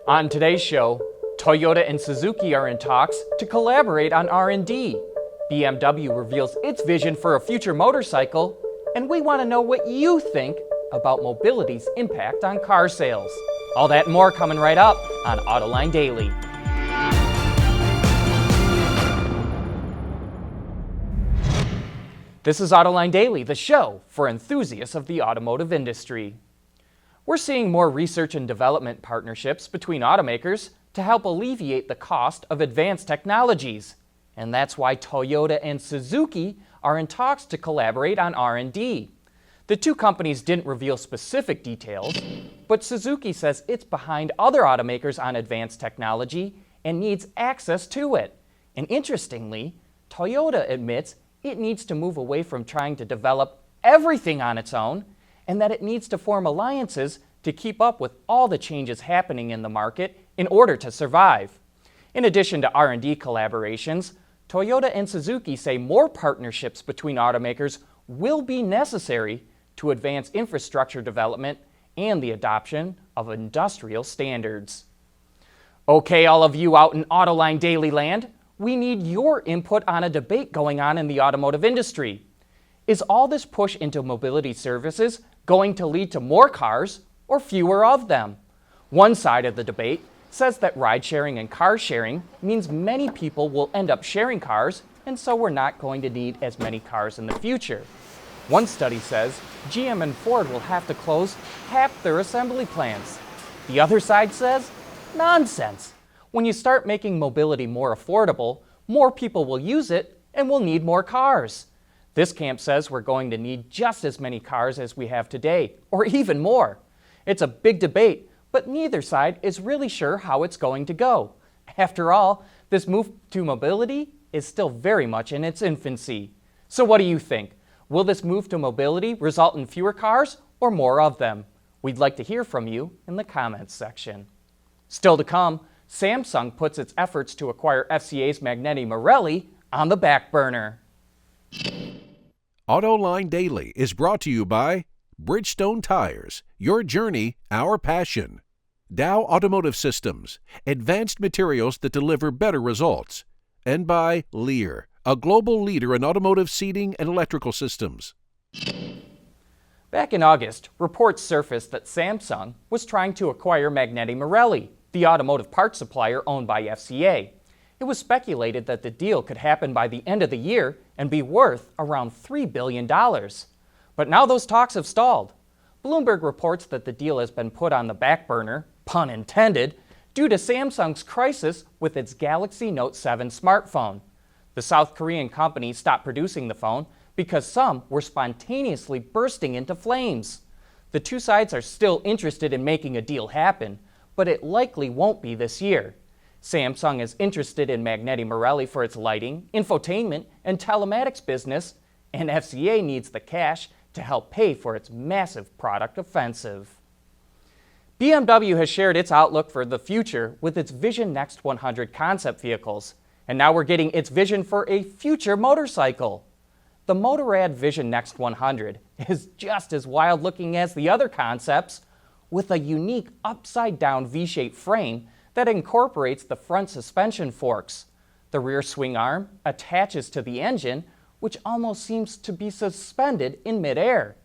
On today's show, Toyota and Suzuki are in talks to collaborate on R&D. BMW reveals its vision for a future motorcycle, and we want to know what you think about mobility's impact on car sales. All that and more coming right up on Autoline Daily. This is Autoline Daily, the show for enthusiasts of the automotive industry. We're seeing more research and development partnerships between automakers to help alleviate the cost of advanced technologies. And that's why Toyota and Suzuki are in talks to collaborate on R&D. The two companies didn't reveal specific details, but Suzuki says it's behind other automakers on advanced technology and needs access to it. And interestingly, Toyota admits it needs to move away from trying to develop everything on its own, and that it needs to form alliances to keep up with all the changes happening in the market in order to survive. In addition to R&D collaborations, Toyota and Suzuki say more partnerships between automakers will be necessary to advance infrastructure development and the adoption of industrial standards. Okay, all of you out in Autoline Daily Land, we need your input on a debate going on in the automotive industry. Is all this push into mobility services going to lead to more cars or fewer of them? One side of the debate says that ride sharing and car sharing means many people will end up sharing cars, and so we're not going to need as many cars in the future. One study says GM and Ford will have to close half their assembly plants. The other side says, nonsense. When you start making mobility more affordable, more people will use it and we'll need more cars. This camp says we're going to need just as many cars as we have today, or even more. It's a big debate, but neither side is really sure how it's going to go. After all, this move to mobility is still very much in its infancy. So what do you think? Will this move to mobility result in fewer cars or more of them? We'd like to hear from you in the comments section. Still to come, Samsung puts its efforts to acquire FCA's Magneti-Marelli on the back burner. Autoline Daily is brought to you by Bridgestone Tires, your journey, our passion. Dow Automotive Systems, advanced materials that deliver better results. And by Lear, a global leader in automotive seating and electrical systems. Back in August, reports surfaced that Samsung was trying to acquire Magneti-Marelli, the automotive parts supplier owned by FCA. It was speculated that the deal could happen by the end of the year and be worth around $3 billion. But now those talks have stalled. Bloomberg reports that the deal has been put on the back burner, pun intended, due to Samsung's crisis with its Galaxy Note 7 smartphone. The South Korean company stopped producing the phone because some were spontaneously bursting into flames. The two sides are still interested in making a deal happen, but it likely won't be this year. Samsung is interested in Magneti-Marelli for its lighting, infotainment, and telematics business, and FCA needs the cash to help pay for its massive product offensive. BMW has shared its outlook for the future with its Vision Next 100 concept vehicles, and now we're getting its vision for a future motorcycle. The Motorrad Vision Next 100 is just as wild looking as the other concepts, with a unique upside-down V-shaped frame that incorporates the front suspension forks. The rear swing arm attaches to the engine, which almost seems to be suspended in midair.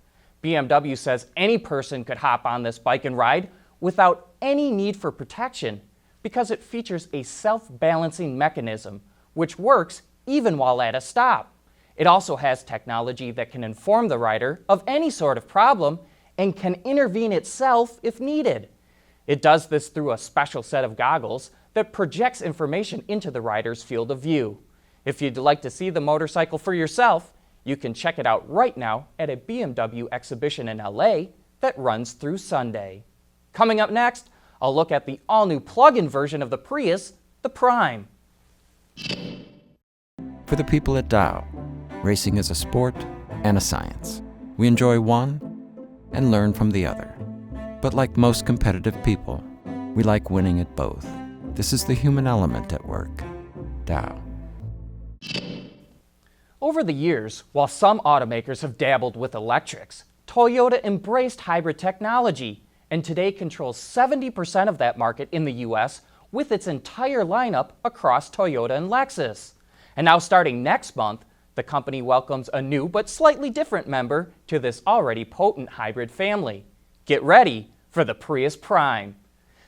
BMW says any person could hop on this bike and ride without any need for protection because it features a self-balancing mechanism, which works even while at a stop. It also has technology that can inform the rider of any sort of problem and can intervene itself if needed. It does this through a special set of goggles that projects information into the rider's field of view. If you'd like to see the motorcycle for yourself, you can check it out right now at a BMW exhibition in LA that runs through Sunday. Coming up next, I'll look at the all-new plug-in version of the Prius, the Prime. For the people at Dow, racing is a sport and a science. We enjoy one and learn from the other. But like most competitive people, we like winning at both. This is the human element at work. Dow. Over the years, while some automakers have dabbled with electrics, Toyota embraced hybrid technology and today controls 70% of that market in the US with its entire lineup across Toyota and Lexus. And now starting next month, the company welcomes a new but slightly different member to this already potent hybrid family. Get ready for the Prius Prime.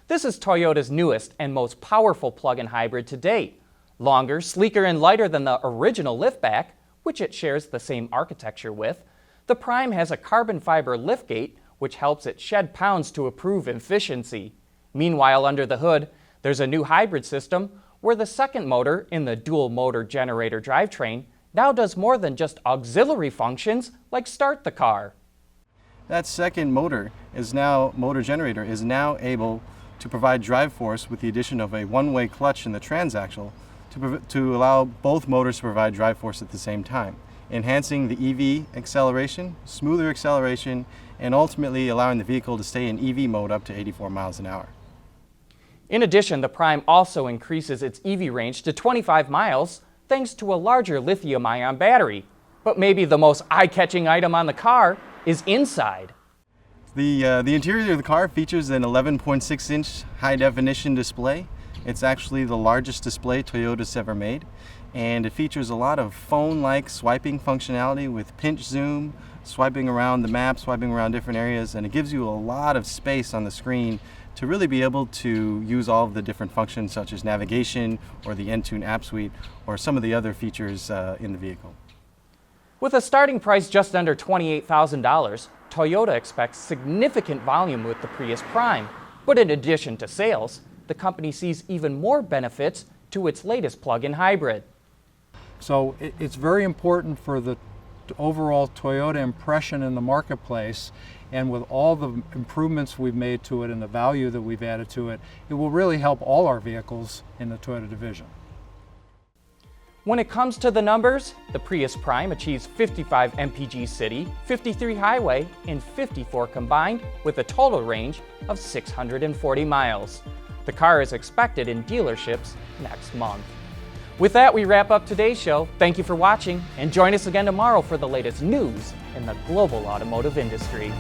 This is Toyota's newest and most powerful plug-in hybrid to date. Longer, sleeker, and lighter than the original liftback, which it shares the same architecture with, the Prime has a carbon fiber liftgate which helps it shed pounds to improve efficiency. Meanwhile, under the hood, there's a new hybrid system where the second motor in the dual motor generator drivetrain now does more than just auxiliary functions like start the car. That second motor generator is now able to provide drive force with the addition of a one-way clutch in the transaxle to allow both motors to provide drive force at the same time, enhancing the EV acceleration, smoother acceleration, and ultimately allowing the vehicle to stay in EV mode up to 84 miles an hour. In addition, the Prime also increases its EV range to 25 miles thanks to a larger lithium-ion battery. But maybe the most eye-catching item on the car is inside. The interior of the car features an 11.6-inch high-definition display. It's actually the largest display Toyota's ever made, and it features a lot of phone-like swiping functionality with pinch zoom, swiping around the map, swiping around different areas, and it gives you a lot of space on the screen to really be able to use all of the different functions such as navigation or the Entune app suite or some of the other features in the vehicle. With a starting price just under $28,000, Toyota expects significant volume with the Prius Prime. But in addition to sales, the company sees even more benefits to its latest plug-in hybrid. So it's very important for the overall Toyota impression in the marketplace, and with all the improvements we've made to it and the value that we've added to it, it will really help all our vehicles in the Toyota division. When it comes to the numbers, the Prius Prime achieves 55 mpg city, 53 highway, and 54 combined with a total range of 640 miles. The car is expected in dealerships next month. With that, we wrap up today's show. Thank you for watching, and join us again tomorrow for the latest news in the global automotive industry.